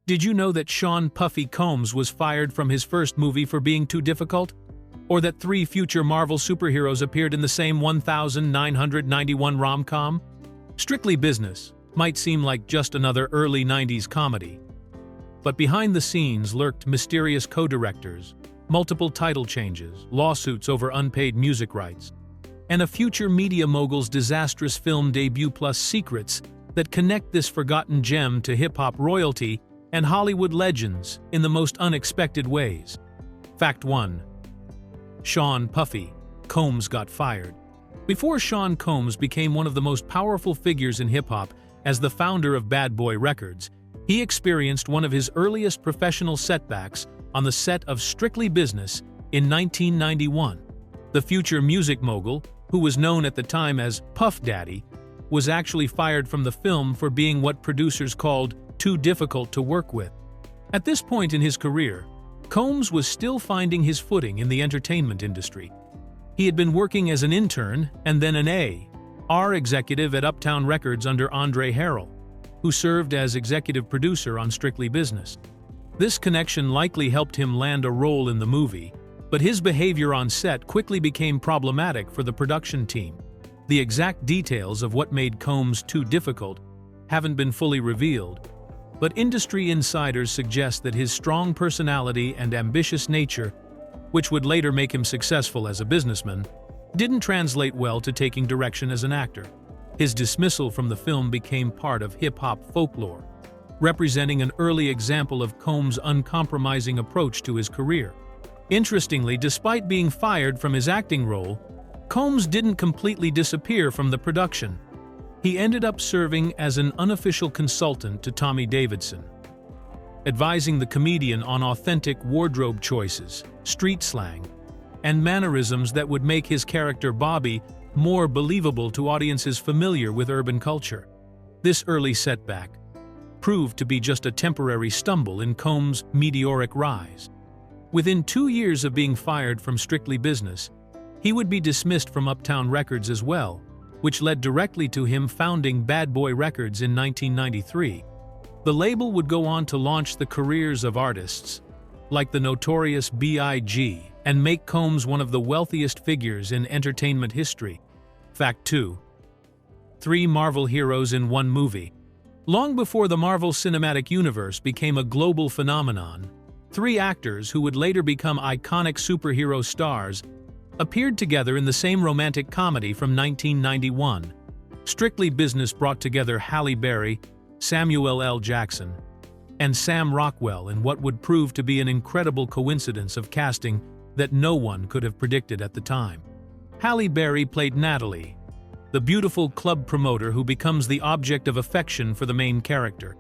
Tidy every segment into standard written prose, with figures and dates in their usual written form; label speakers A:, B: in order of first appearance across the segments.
A: Did you know that Sean "Puffy" Combs was fired from his first movie for being too difficult? Or that 3 future Marvel superheroes appeared in the same 1991 rom-com? Strictly Business might seem like just another early 90s comedy. But behind the scenes lurked mysterious co-directors, multiple title changes, lawsuits over unpaid music rights, and a future media mogul's disastrous film debut plus secrets that connect this forgotten gem to hip-hop royalty and Hollywood legends in the most unexpected ways. Fact 1. Sean "Puffy" Combs got fired. Before Sean Combs became one of the most powerful figures in hip-hop as the founder of Bad Boy Records, he experienced one of his earliest professional setbacks on the set of Strictly Business in 1991. The future music mogul, who was known at the time as Puff Daddy, was actually fired from the film for being what producers called too difficult to work with. At this point in his career, Combs was still finding his footing in the entertainment industry. He had been working as an intern and then an A&R executive at Uptown Records under Andre Harrell, who served as executive producer on Strictly Business. This connection likely helped him land a role in the movie, but his behavior on set quickly became problematic for the production team. The exact details of what made Combs too difficult haven't been fully revealed, but industry insiders suggest that his strong personality and ambitious nature, which would later make him successful as a businessman, didn't translate well to taking direction as an actor. His dismissal from the film became part of hip-hop folklore, representing an early example of Combs' uncompromising approach to his career. Interestingly, despite being fired from his acting role, Combs didn't completely disappear from the production. He ended up serving as an unofficial consultant to Tommy Davidson, advising the comedian on authentic wardrobe choices, street slang, and mannerisms that would make his character Bobby more believable to audiences familiar with urban culture. This early setback proved to be just a temporary stumble in Combs' meteoric rise. Within 2 years of being fired from Strictly Business, he would be dismissed from Uptown Records as well, which led directly to him founding Bad Boy Records in 1993. The label would go on to launch the careers of artists like the Notorious B.I.G. and make Combs one of the wealthiest figures in entertainment history. Fact 2. 3 Marvel heroes in one movie. Long before the Marvel Cinematic Universe became a global phenomenon, 3 actors who would later become iconic superhero stars appeared together in the same romantic comedy from 1991. Strictly Business brought together Halle Berry, Samuel L. Jackson, and Sam Rockwell in what would prove to be an incredible coincidence of casting that no one could have predicted at the time. Halle Berry played Natalie, the beautiful club promoter who becomes the object of affection for the main character.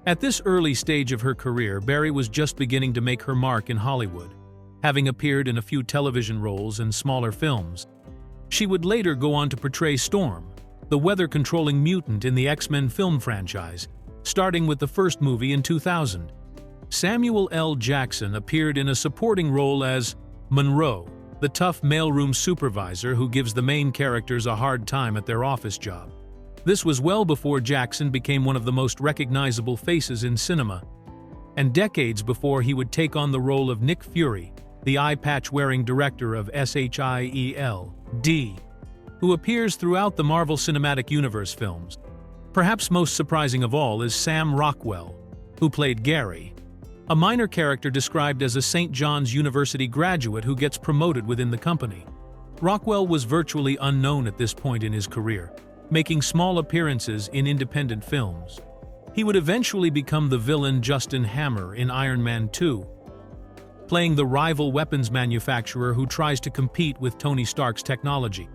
A: At this early stage of her career, Berry was just beginning to make her mark in Hollywood, having appeared in a few television roles and smaller films. She would later go on to portray Storm, the weather-controlling mutant in the X-Men film franchise, starting with the first movie in 2000. Samuel L. Jackson appeared in a supporting role as Monroe, the tough mailroom supervisor who gives the main characters a hard time at their office job. This was well before Jackson became one of the most recognizable faces in cinema, and decades before he would take on the role of Nick Fury, the eye-patch-wearing director of SHIELD, who appears throughout the Marvel Cinematic Universe films. Perhaps most surprising of all is Sam Rockwell, who played Gary, a minor character described as a St. John's University graduate who gets promoted within the company. Rockwell was virtually unknown at this point in his career, making small appearances in independent films. He would eventually become the villain Justin Hammer in Iron Man 2, playing the rival weapons manufacturer who tries to compete with Tony Stark's technology.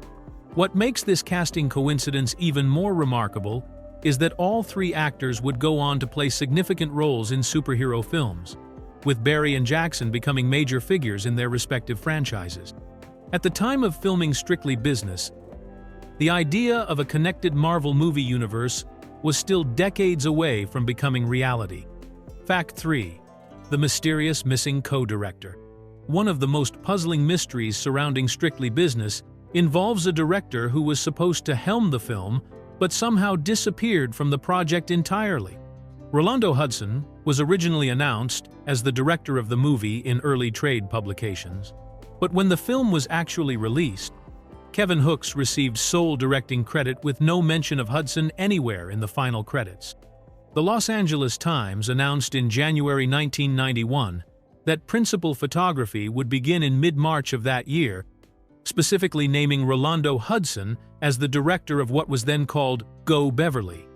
A: What makes this casting coincidence even more remarkable is that all 3 actors would go on to play significant roles in superhero films, with Berry and Jackson becoming major figures in their respective franchises. At the time of filming Strictly Business, the idea of a connected Marvel movie universe was still decades away from becoming reality. Fact 3. The mysterious missing co-director. One of the most puzzling mysteries surrounding Strictly Business involves a director who was supposed to helm the film but somehow disappeared from the project entirely. Rolando Hudson was originally announced as the director of the movie in early trade publications, but when the film was actually released, Kevin Hooks received sole directing credit with no mention of Hudson anywhere in the final credits. The Los Angeles Times announced in January 1991 that principal photography would begin in mid-March of that year, specifically naming Rolando Hudson as the director of what was then called Go Beverly.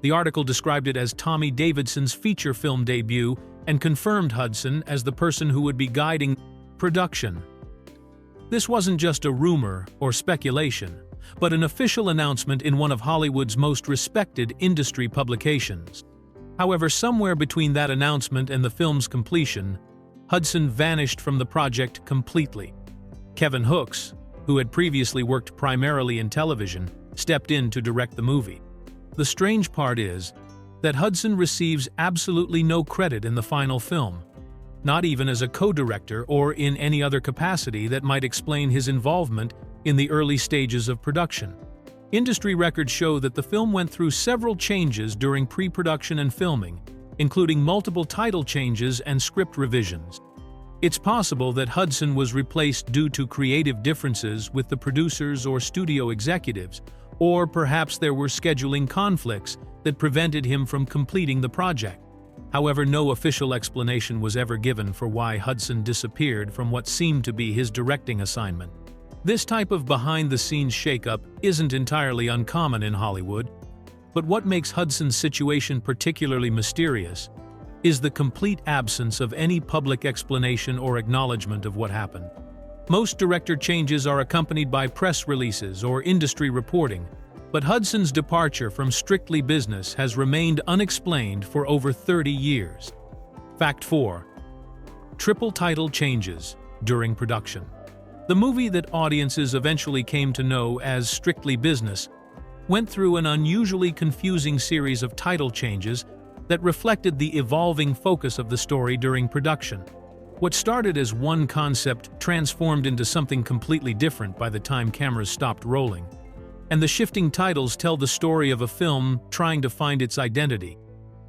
A: The article described it as Tommy Davidson's feature film debut and confirmed Hudson as the person who would be guiding production. This wasn't just a rumor or speculation, but an official announcement in one of Hollywood's most respected industry publications. However, somewhere between that announcement and the film's completion, Hudson vanished from the project completely. Kevin Hooks, who had previously worked primarily in television, stepped in to direct the movie. The strange part is that Hudson receives absolutely no credit in the final film, not even as a co-director or in any other capacity that might explain his involvement in the early stages of production. Industry records show that the film went through several changes during pre-production and filming, including multiple title changes and script revisions. It's possible that Hudson was replaced due to creative differences with the producers or studio executives, or perhaps there were scheduling conflicts that prevented him from completing the project. However, no official explanation was ever given for why Hudson disappeared from what seemed to be his directing assignment. This type of behind-the-scenes shakeup isn't entirely uncommon in Hollywood, but what makes Hudson's situation particularly mysterious is the complete absence of any public explanation or acknowledgement of what happened. Most director changes are accompanied by press releases or industry reporting, but Hudson's departure from Strictly Business has remained unexplained for over 30 years. Fact 4. Triple title changes during production. The movie that audiences eventually came to know as Strictly Business went through an unusually confusing series of title changes that reflected the evolving focus of the story during production. What started as one concept transformed into something completely different by the time cameras stopped rolling. And the shifting titles tell the story of a film trying to find its identity.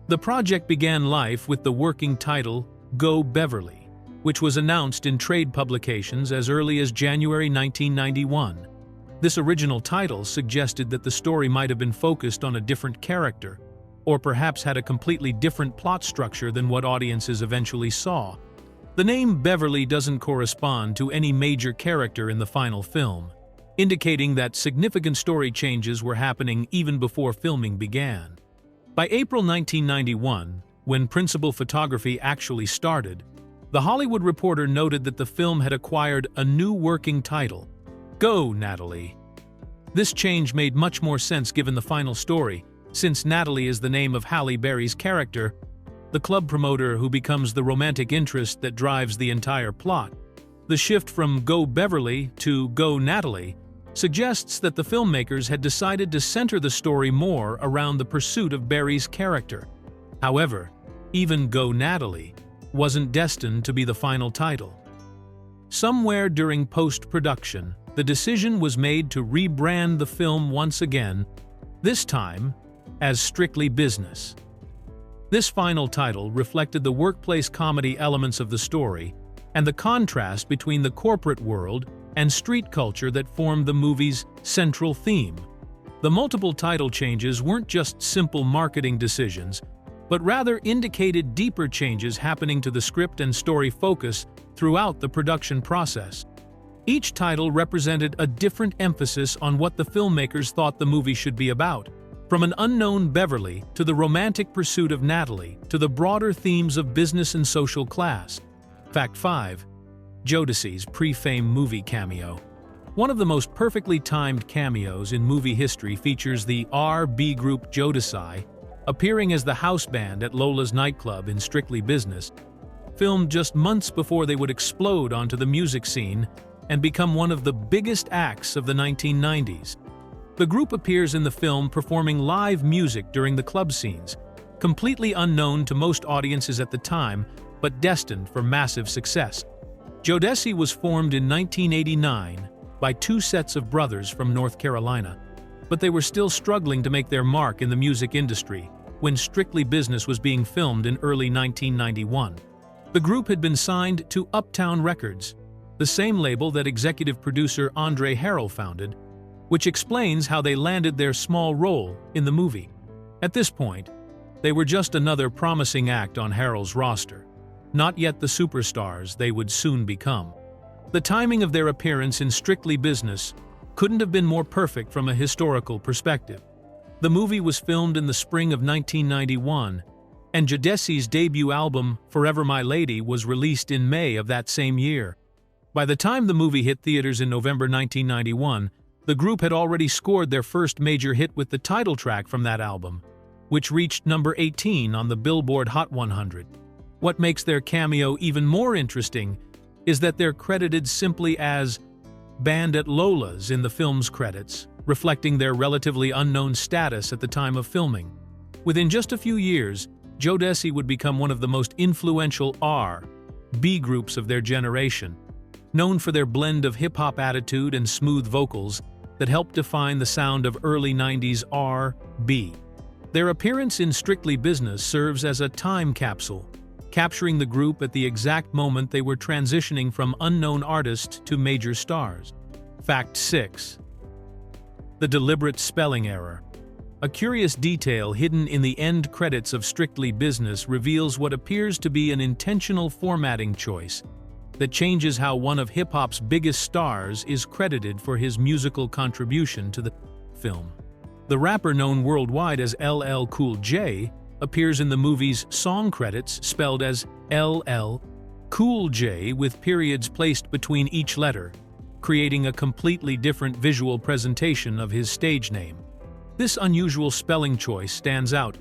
A: The project began life with the working title Go Beverly, which was announced in trade publications as early as January 1991. This original title suggested that the story might have been focused on a different character, or perhaps had a completely different plot structure than what audiences eventually saw. The name Beverly doesn't correspond to any major character in the final film, indicating that significant story changes were happening even before filming began. By April 1991, when principal photography actually started, The Hollywood Reporter noted that the film had acquired a new working title, Go, Natalie. This change made much more sense given the final story, since Natalie is the name of Halle Berry's character, the club promoter who becomes the romantic interest that drives the entire plot. The shift from Go Beverly to Go Natalie suggests that the filmmakers had decided to center the story more around the pursuit of Berry's character. However, even Go Natalie wasn't destined to be the final title. Somewhere during post-production, the decision was made to rebrand the film once again, this time as Strictly Business. This final title reflected the workplace comedy elements of the story and the contrast between the corporate world and street culture that formed the movie's central theme. The multiple title changes weren't just simple marketing decisions, but rather indicated deeper changes happening to the script and story focus throughout the production process. Each title represented a different emphasis on what the filmmakers thought the movie should be about, from an unknown Beverly to the romantic pursuit of Natalie to the broader themes of business and social class. Fact 5. Jodeci's pre-fame movie cameo. One of the most perfectly timed cameos in movie history features the R&B group Jodeci appearing as the house band at Lola's nightclub in Strictly Business, filmed just months before they would explode onto the music scene and become one of the biggest acts of the 1990s. The group appears in the film performing live music during the club scenes, completely unknown to most audiences at the time, but destined for massive success. Jodeci was formed in 1989 by two sets of brothers from North Carolina, but they were still struggling to make their mark in the music industry. when Strictly Business was being filmed in early 1991. The group had been signed to Uptown Records, the same label that executive producer Andre Harrell founded, which explains how they landed their small role in the movie. At this point, they were just another promising act on Harrell's roster, not yet the superstars they would soon become. The timing of their appearance in Strictly Business couldn't have been more perfect from a historical perspective. The movie was filmed in the spring of 1991, and Jodeci's debut album, Forever My Lady, was released in May of that same year. By the time the movie hit theaters in November 1991, the group had already scored their first major hit with the title track from that album, which reached number 18 on the Billboard Hot 100. What makes their cameo even more interesting is that they're credited simply as Band at Lola's in the film's credits, reflecting their relatively unknown status at the time of filming. Within just a few years, Jodeci would become one of the most influential R&B groups of their generation, known for their blend of hip-hop attitude and smooth vocals that helped define the sound of early 90s R&B. Their appearance in Strictly Business serves as a time capsule, capturing the group at the exact moment they were transitioning from unknown artist to major stars. Fact 6. The deliberate spelling error. A curious detail hidden in the end credits of Strictly Business reveals what appears to be an intentional formatting choice that changes how one of hip-hop's biggest stars is credited for his musical contribution to the film. The rapper known worldwide as LL Cool J appears in the movie's song credits spelled as LL Cool J with periods placed between each letter, creating a completely different visual presentation of his stage name. This unusual spelling choice stands out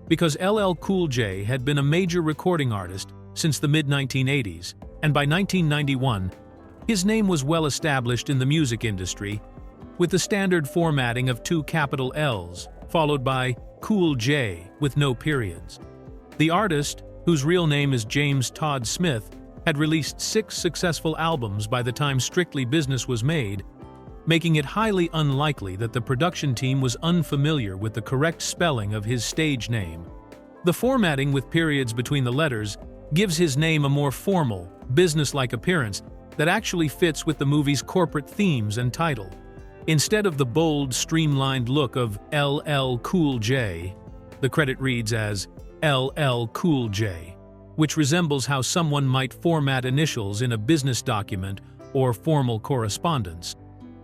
A: because LL Cool J had been a major recording artist since the mid-1980s, and by 1991, his name was well established in the music industry, with the standard formatting of 2 capital L's, followed by Cool J with no periods. The artist, whose real name is James Todd Smith, had released 6 successful albums by the time Strictly Business was made, making it highly unlikely that the production team was unfamiliar with the correct spelling of his stage name. The formatting with periods between the letters gives his name a more formal, business-like appearance that actually fits with the movie's corporate themes and title. Instead of the bold, streamlined look of LL Cool J, the credit reads as LL Cool J, which resembles how someone might format initials in a business document or formal correspondence.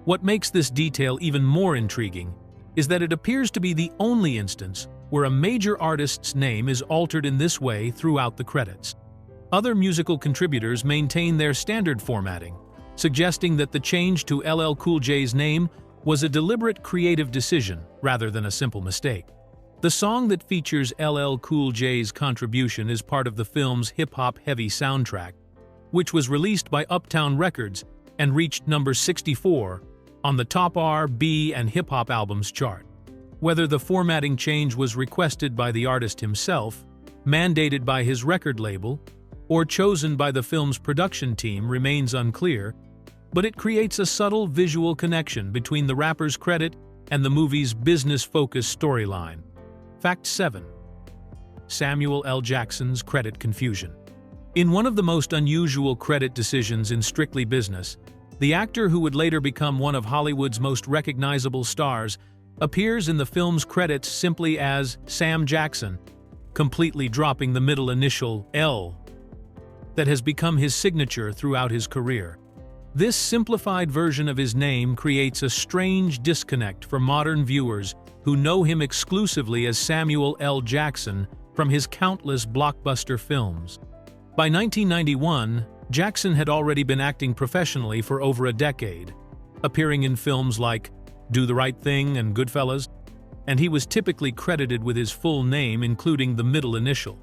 A: What makes this detail even more intriguing is that it appears to be the only instance where a major artist's name is altered in this way throughout the credits. Other musical contributors maintain their standard formatting, suggesting that the change to LL Cool J's name was a deliberate creative decision rather than a simple mistake. The song that features LL Cool J's contribution is part of the film's hip-hop heavy soundtrack, which was released by Uptown Records and reached number 64 on the top R&B and hip-hop albums chart. Whether the formatting change was requested by the artist himself, mandated by his record label, or chosen by the film's production team remains unclear, but it creates a subtle visual connection between the rapper's credit and the movie's business-focused storyline. Fact 7. Samuel L. Jackson's credit confusion. In one of the most unusual credit decisions in Strictly Business, the actor who would later become one of Hollywood's most recognizable stars appears in the film's credits simply as Sam Jackson, completely dropping the middle initial L that has become his signature throughout his career. This simplified version of his name creates a strange disconnect for modern viewers who know him exclusively as Samuel L. Jackson from his countless blockbuster films. By 1991, Jackson had already been acting professionally for over a decade, appearing in films like Do the Right Thing and Goodfellas, and he was typically credited with his full name including the middle initial.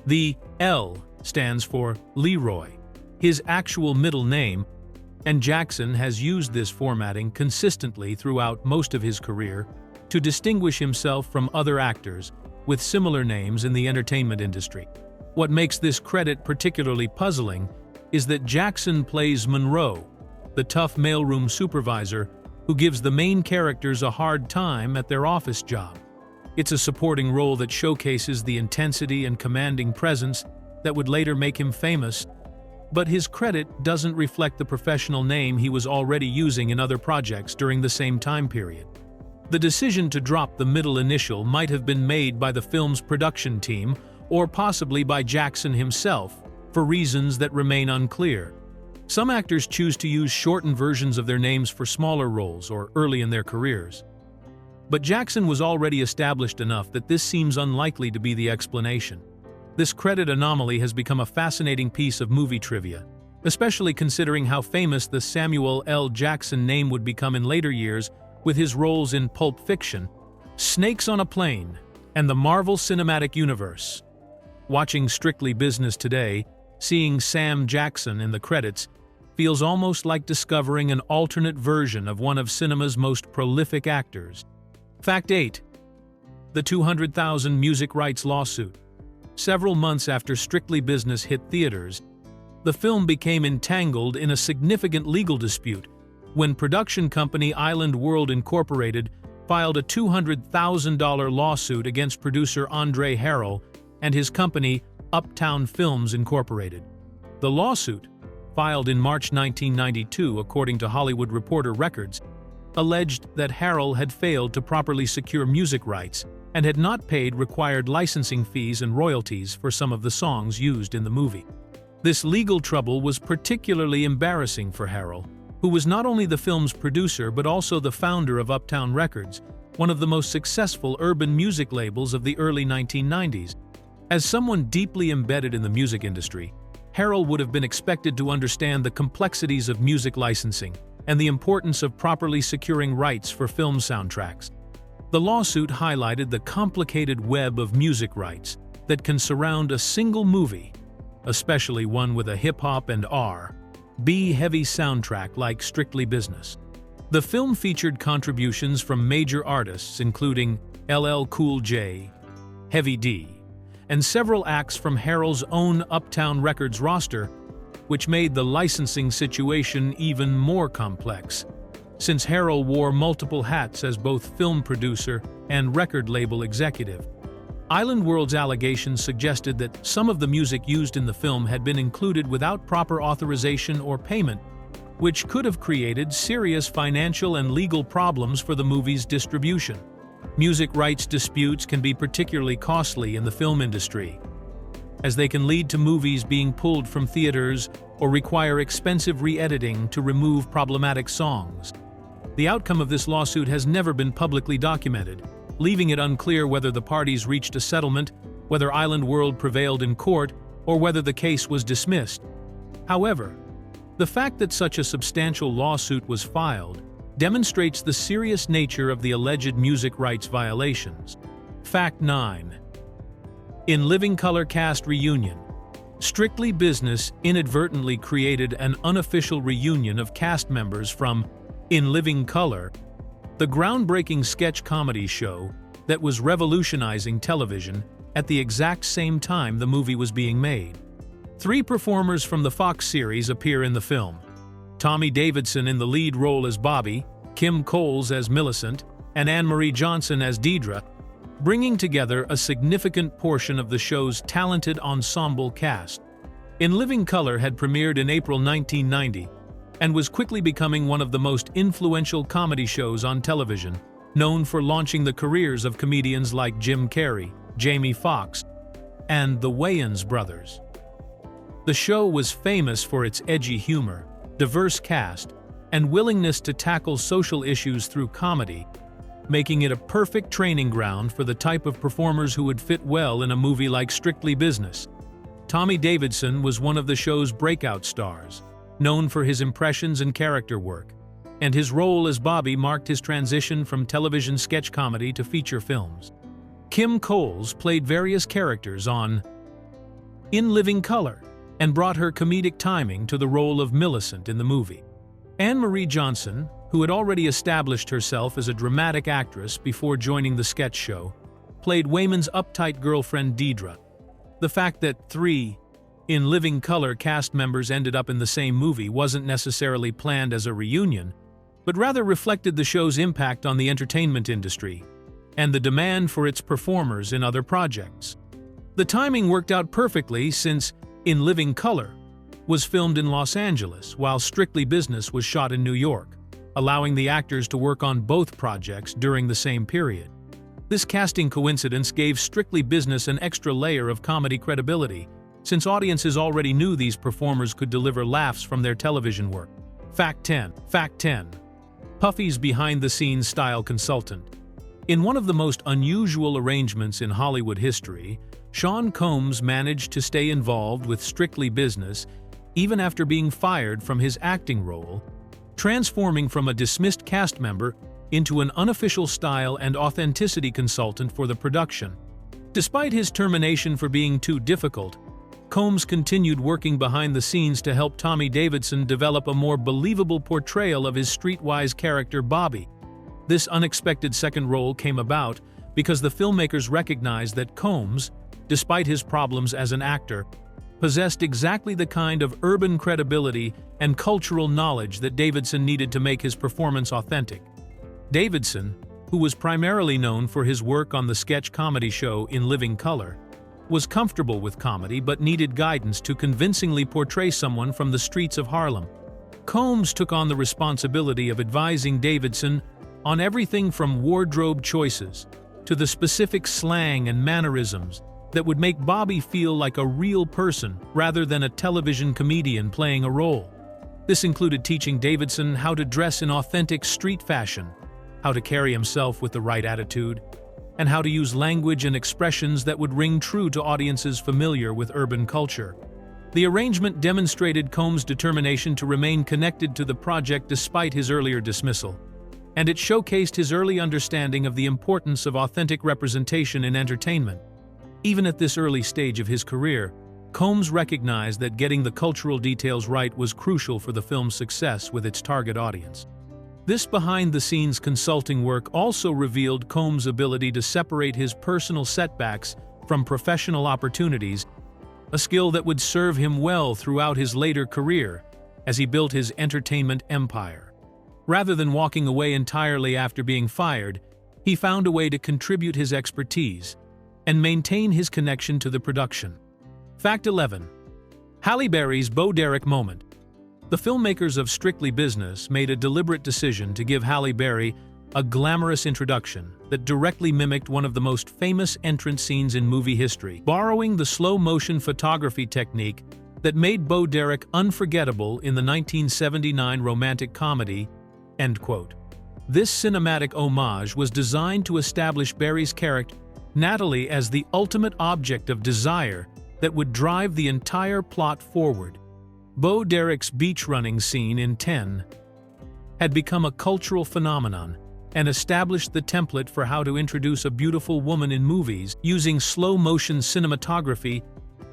A: The L stands for Leroy, his actual middle name, and Jackson has used this formatting consistently throughout most of his career to distinguish himself from other actors with similar names in the entertainment industry. What makes this credit particularly puzzling is that Jackson plays Monroe, the tough mailroom supervisor who gives the main characters a hard time at their office job. It's a supporting role that showcases the intensity and commanding presence that would later make him famous, but his credit doesn't reflect the professional name he was already using in other projects during the same time period. The decision to drop the middle initial might have been made by the film's production team or possibly by Jackson himself, for reasons that remain unclear. Some actors choose to use shortened versions of their names for smaller roles or early in their careers. But Jackson was already established enough that this seems unlikely to be the explanation. This credit anomaly has become a fascinating piece of movie trivia, especially considering how famous the Samuel L. Jackson name would become in later years with his roles in Pulp Fiction, Snakes on a Plane, and the Marvel Cinematic Universe. Watching Strictly Business today, seeing Sam Jackson in the credits feels almost like discovering an alternate version of one of cinema's most prolific actors. Fact 8. The $200,000 music rights lawsuit. Several months after Strictly Business hit theaters, the film became entangled in a significant legal dispute when production company Island World Incorporated filed a $200,000 lawsuit against producer Andre Harrell and his company Uptown Films Incorporated. The lawsuit, filed in March 1992 according to Hollywood Reporter records, alleged that Harrell had failed to properly secure music rights and had not paid required licensing fees and royalties for some of the songs used in the movie. This legal trouble was particularly embarrassing for Harrell, who was not only the film's producer but also the founder of Uptown Records, one of the most successful urban music labels of the early 1990s. As someone deeply embedded in the music industry, Harrell would have been expected to understand the complexities of music licensing and the importance of properly securing rights for film soundtracks. The lawsuit highlighted the complicated web of music rights that can surround a single movie, especially one with a hip-hop and R&B heavy soundtrack like Strictly Business. The film featured contributions from major artists including LL Cool J, Heavy D, and several acts from Harrell's own Uptown Records roster, which made the licensing situation even more complex, since Harrell wore multiple hats as both film producer and record label executive. Island World's allegations suggested that some of the music used in the film had been included without proper authorization or payment, which could have created serious financial and legal problems for the movie's distribution. Music rights disputes can be particularly costly in the film industry, as they can lead to movies being pulled from theaters or require expensive re-editing to remove problematic songs. The outcome of this lawsuit has never been publicly documented, leaving it unclear whether the parties reached a settlement, whether Island World prevailed in court, or whether the case was dismissed. However, the fact that such a substantial lawsuit was filed demonstrates the serious nature of the alleged music rights violations. Fact 9. In Living Color cast reunion, Strictly Business inadvertently created an unofficial reunion of cast members from In Living Color, the groundbreaking sketch comedy show that was revolutionizing television at the exact same time the movie was being made. 3 performers from the Fox series appear in the film: Tommy Davidson in the lead role as Bobby, Kim Coles as Millicent, and Anne-Marie Johnson as Deidre, bringing together a significant portion of the show's talented ensemble cast. In Living Color had premiered in April 1990 and was quickly becoming one of the most influential comedy shows on television, known for launching the careers of comedians like Jim Carrey, Jamie Foxx, and the Wayans brothers. The show was famous for its edgy humor, diverse cast, and willingness to tackle social issues through comedy, making it a perfect training ground for the type of performers who would fit well in a movie like Strictly Business. Tommy Davidson was one of the show's breakout stars, known for his impressions and character work, and his role as Bobby marked his transition from television sketch comedy to feature films. Kim Coles played various characters on In Living Color and brought her comedic timing to the role of Millicent in the movie. Anne-Marie Johnson, who had already established herself as a dramatic actress before joining the sketch show, played Wayman's uptight girlfriend Deidre. The fact that 3 In Living Color cast members ended up in the same movie wasn't necessarily planned as a reunion, but rather reflected the show's impact on the entertainment industry. and the demand for its performers in other projects. The timing worked out perfectly since In Living Color was filmed in Los Angeles while Strictly Business was shot in New York, allowing the actors to work on both projects during the same period. This casting coincidence gave Strictly Business an extra layer of comedy credibility, since audiences already knew these performers could deliver laughs from their television work. Fact 10. Puffy's behind-the-scenes style consultant. In one of the most unusual arrangements in Hollywood history, Sean Combs managed to stay involved with Strictly Business even after being fired from his acting role, transforming from a dismissed cast member into an unofficial style and authenticity consultant for the production. Despite his termination for being too difficult, Combs continued working behind the scenes to help Tommy Davidson develop a more believable portrayal of his streetwise character Bobby. This unexpected second role came about because the filmmakers recognized that Combs, despite his problems as an actor, possessed exactly the kind of urban credibility and cultural knowledge that Davidson needed to make his performance authentic. Davidson, who was primarily known for his work on the sketch comedy show In Living Color, was comfortable with comedy but needed guidance to convincingly portray someone from the streets of Harlem. Combs took on the responsibility of advising Davidson on everything from wardrobe choices to the specific slang and mannerisms that would make Bobby feel like a real person rather than a television comedian playing a role. This included teaching Davidson how to dress in authentic street fashion, how to carry himself with the right attitude, and how to use language and expressions that would ring true to audiences familiar with urban culture. The arrangement demonstrated Combs' determination to remain connected to the project despite his earlier dismissal, and it showcased his early understanding of the importance of authentic representation in entertainment. Even at this early stage of his career, Combs recognized that getting the cultural details right was crucial for the film's success with its target audience. This behind-the-scenes consulting work also revealed Combs' ability to separate his personal setbacks from professional opportunities, a skill that would serve him well throughout his later career as he built his entertainment empire. Rather than walking away entirely after being fired, he found a way to contribute his expertise and maintain his connection to the production. Fact 11. Halle Berry's Bo Derek moment. The filmmakers of Strictly Business made a deliberate decision to give Halle Berry a glamorous introduction that directly mimicked one of the most famous entrance scenes in movie history, borrowing the slow-motion photography technique that made Bo Derek unforgettable in the 1979 romantic comedy, End Quote. This cinematic homage was designed to establish Berry's character, Natalie, as the ultimate object of desire that would drive the entire plot forward. Bo Derek's beach running scene in 10 had become a cultural phenomenon and established the template for how to introduce a beautiful woman in movies, using slow-motion cinematography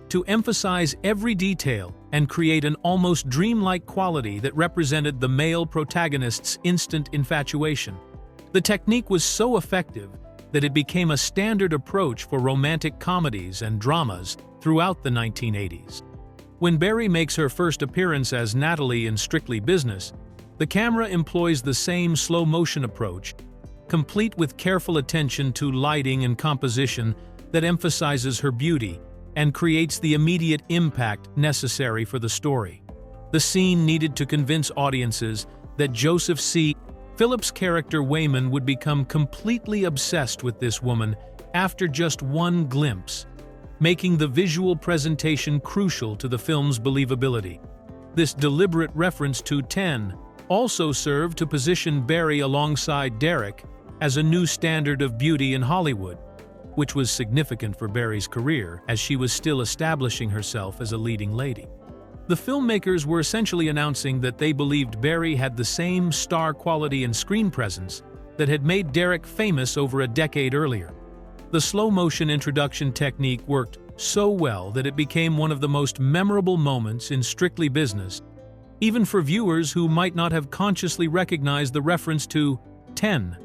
A: to emphasize every detail and create an almost dreamlike quality that represented the male protagonist's instant infatuation. The technique was so effective that it became a standard approach for romantic comedies and dramas throughout the 1980s. When Berry makes her first appearance as Natalie in Strictly Business, the camera employs the same slow-motion approach, complete with careful attention to lighting and composition that emphasizes her beauty and creates the immediate impact necessary for the story. The scene needed to convince audiences that Joseph C. Phillips' character Wayman would become completely obsessed with this woman after just one glimpse, making the visual presentation crucial to the film's believability. This deliberate reference to 10 also served to position Berry alongside Derek as a new standard of beauty in Hollywood, which was significant for Berry's career as she was still establishing herself as a leading lady. The filmmakers were essentially announcing that they believed Berry had the same star quality and screen presence that had made Derek famous over a decade earlier. The slow-motion introduction technique worked so well that it became one of the most memorable moments in Strictly Business, even for viewers who might not have consciously recognized the reference to 10.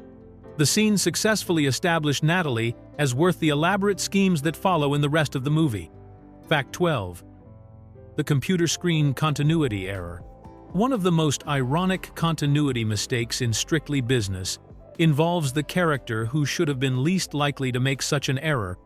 A: The scene successfully established Natalie as worth the elaborate schemes that follow in the rest of the movie. Fact 12. The computer screen continuity error. One of the most ironic continuity mistakes in Strictly Business involves the character who should have been least likely to make such an error,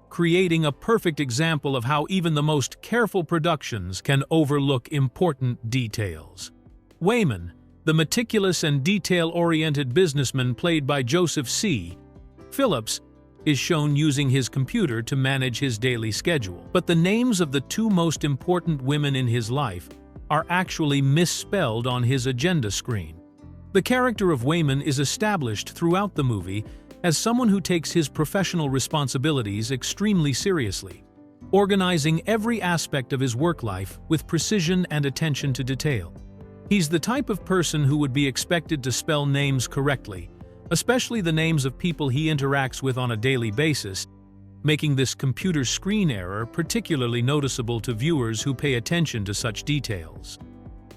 A: creating a perfect example of how even the most careful productions can overlook important details. Wayman, the meticulous and detail-oriented businessman played by Joseph C. Phillips, is shown using his computer to manage his daily schedule. But the names of the two most important women in his life are actually misspelled on his agenda screen. The character of Wayman is established throughout the movie as someone who takes his professional responsibilities extremely seriously, organizing every aspect of his work life with precision and attention to detail. He's the type of person who would be expected to spell names correctly, especially the names of people he interacts with on a daily basis, making this computer screen error particularly noticeable to viewers who pay attention to such details.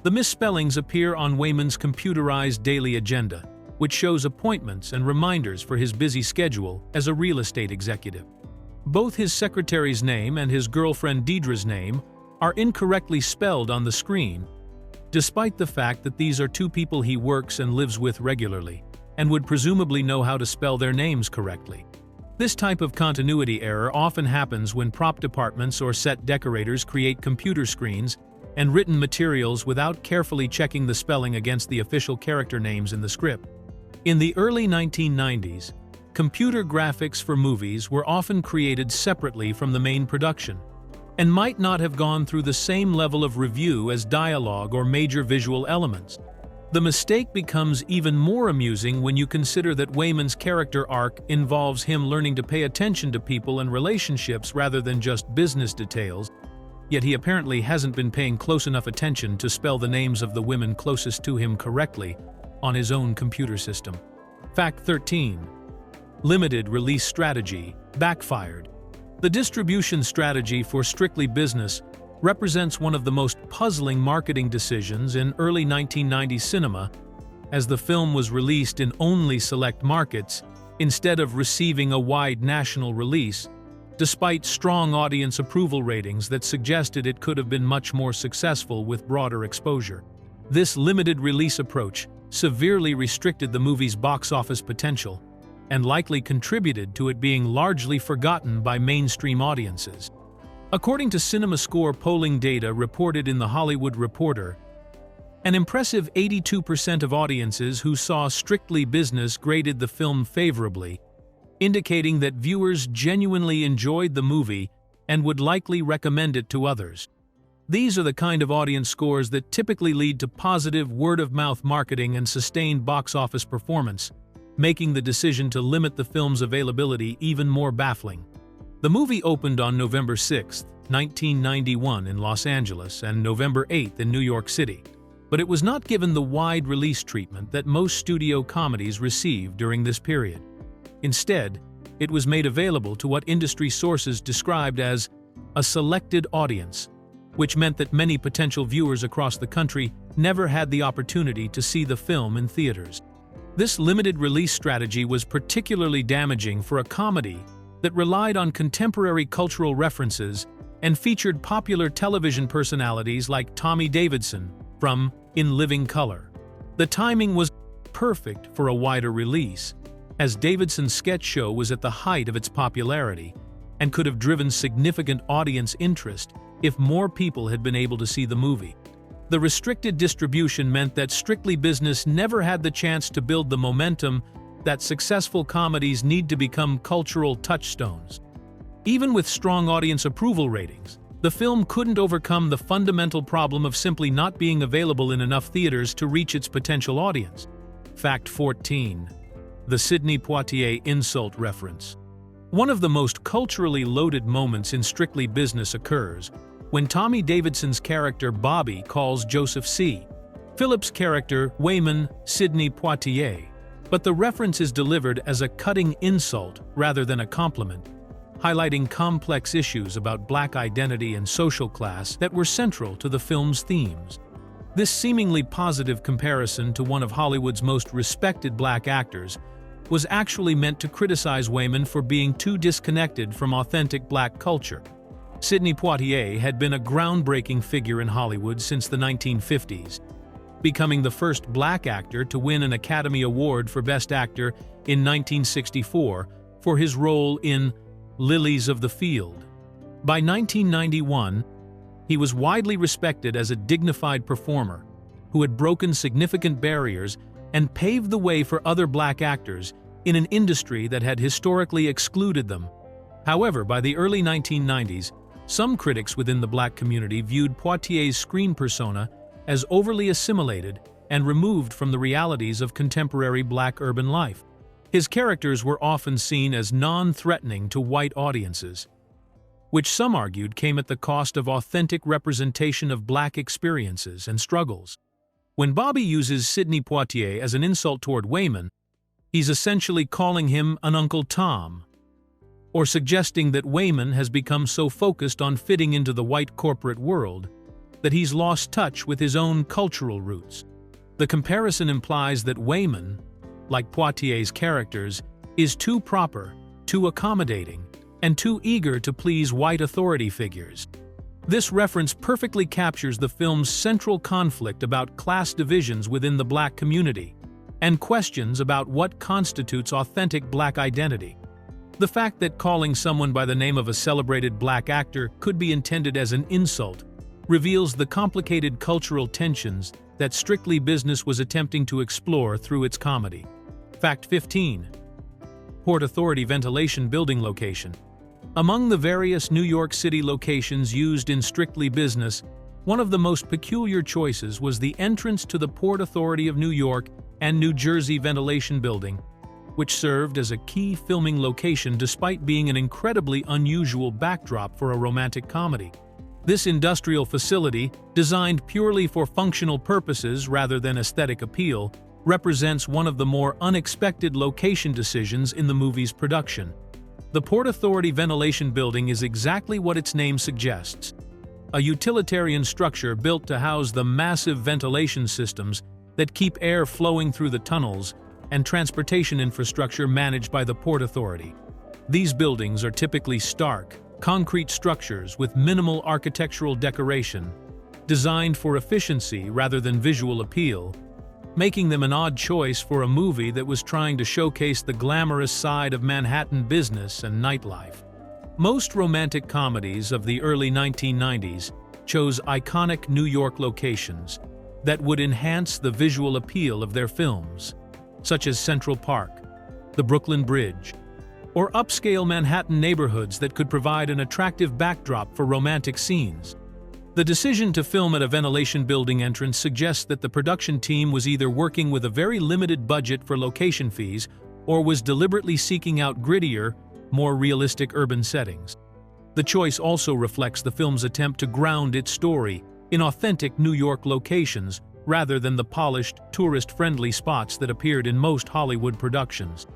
A: The misspellings appear on Wayman's computerized daily agenda, which shows appointments and reminders for his busy schedule as a real estate executive. Both his secretary's name and his girlfriend Deidre's name are incorrectly spelled on the screen, despite the fact that these are two people he works and lives with regularly, and would presumably know how to spell their names correctly. This type of continuity error often happens when prop departments or set decorators create computer screens and written materials without carefully checking the spelling against the official character names in the script. In the early 1990s, computer graphics for movies were often created separately from the main production, and might not have gone through the same level of review as dialogue or major visual elements. The mistake becomes even more amusing when you consider that Wayman's character arc involves him learning to pay attention to people and relationships rather than just business details, yet he apparently hasn't been paying close enough attention to spell the names of the women closest to him correctly on his own computer system. Fact 13. Limited release strategy backfired. The distribution strategy for Strictly Business represents one of the most puzzling marketing decisions in early 1990s cinema, as the film was released in only select markets instead of receiving a wide national release, despite strong audience approval ratings that suggested it could have been much more successful with broader exposure. This limited release approach severely restricted the movie's box office potential and likely contributed to it being largely forgotten by mainstream audiences. According to CinemaScore polling data reported in The Hollywood Reporter, an impressive 82% of audiences who saw Strictly Business graded the film favorably, indicating that viewers genuinely enjoyed the movie and would likely recommend it to others. These are the kind of audience scores that typically lead to positive word-of-mouth marketing and sustained box office performance, making the decision to limit the film's availability even more baffling. The movie opened on November 6, 1991 in Los Angeles and November 8 in New York City, but it was not given the wide release treatment that most studio comedies received during this period. Instead, it was made available to what industry sources described as a selected audience, which meant that many potential viewers across the country never had the opportunity to see the film in theaters. This limited release strategy was particularly damaging for a comedy that relied on contemporary cultural references and featured popular television personalities like Tommy Davidson from In Living Color. The timing was perfect for a wider release, as Davidson's sketch show was at the height of its popularity and could have driven significant audience interest if more people had been able to see the movie. The restricted distribution meant that Strictly Business never had the chance to build the momentum that successful comedies need to become cultural touchstones. Even with strong audience approval ratings, the film couldn't overcome the fundamental problem of simply not being available in enough theaters to reach its potential audience. Fact 14. The Sidney Poitier insult reference. One of the most culturally loaded moments in Strictly Business occurs when Tommy Davidson's character Bobby calls Joseph C. Phillips' character Wayman Sidney Poitier, but the reference is delivered as a cutting insult rather than a compliment, highlighting complex issues about Black identity and social class that were central to the film's themes. This seemingly positive comparison to one of Hollywood's most respected Black actors was actually meant to criticize Wayman for being too disconnected from authentic Black culture. Sidney Poitier had been a groundbreaking figure in Hollywood since the 1950s. becoming the first black actor to win an Academy Award for Best Actor in 1964 for his role in Lilies of the Field. By 1991, he was widely respected as a dignified performer who had broken significant barriers and paved the way for other black actors in an industry that had historically excluded them. However, by the early 1990s, some critics within the black community viewed Poitier's screen persona as overly assimilated and removed from the realities of contemporary black urban life. His characters were often seen as non-threatening to white audiences, which some argued came at the cost of authentic representation of black experiences and struggles. When Bobby uses Sidney Poitier as an insult toward Wayman, he's essentially calling him an Uncle Tom, or suggesting that Wayman has become so focused on fitting into the white corporate world that he's lost touch with his own cultural roots. The comparison implies that Wayman, like Poitier's characters, is too proper, too accommodating, and too eager to please white authority figures. This reference perfectly captures the film's central conflict about class divisions within the black community and questions about what constitutes authentic black identity. The fact that calling someone by the name of a celebrated black actor could be intended as an insult reveals the complicated cultural tensions that Strictly Business was attempting to explore through its comedy. Fact 15. Port Authority Ventilation Building Location. Among the various New York City locations used in Strictly Business, one of the most peculiar choices was the entrance to the Port Authority of New York and New Jersey Ventilation Building, which served as a key filming location despite being an incredibly unusual backdrop for a romantic comedy. This industrial facility, designed purely for functional purposes rather than aesthetic appeal, represents one of the more unexpected location decisions in the movie's production. The Port Authority Ventilation Building is exactly what its name suggests: a utilitarian structure built to house the massive ventilation systems that keep air flowing through the tunnels and transportation infrastructure managed by the Port Authority. These buildings are typically stark, concrete structures with minimal architectural decoration, designed for efficiency rather than visual appeal, making them an odd choice for a movie that was trying to showcase the glamorous side of Manhattan business and nightlife. Most romantic comedies of the early 1990s chose iconic New York locations that would enhance the visual appeal of their films, such as Central Park, the Brooklyn Bridge, or upscale Manhattan neighborhoods that could provide an attractive backdrop for romantic scenes. The decision to film at a ventilation building entrance suggests that the production team was either working with a very limited budget for location fees or was deliberately seeking out grittier, more realistic urban settings. The choice also reflects the film's attempt to ground its story in authentic New York locations rather than the polished, tourist-friendly spots that appeared in most Hollywood productions.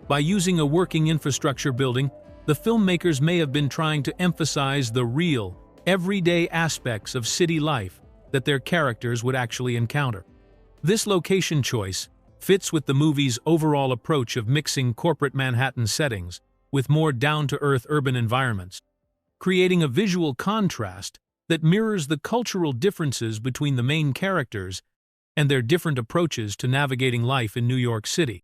A: By using a working infrastructure building, the filmmakers may have been trying to emphasize the real, everyday aspects of city life that their characters would actually encounter. This location choice fits with the movie's overall approach of mixing corporate Manhattan settings with more down-to-earth urban environments, creating a visual contrast that mirrors the cultural differences between the main characters and their different approaches to navigating life in New York City.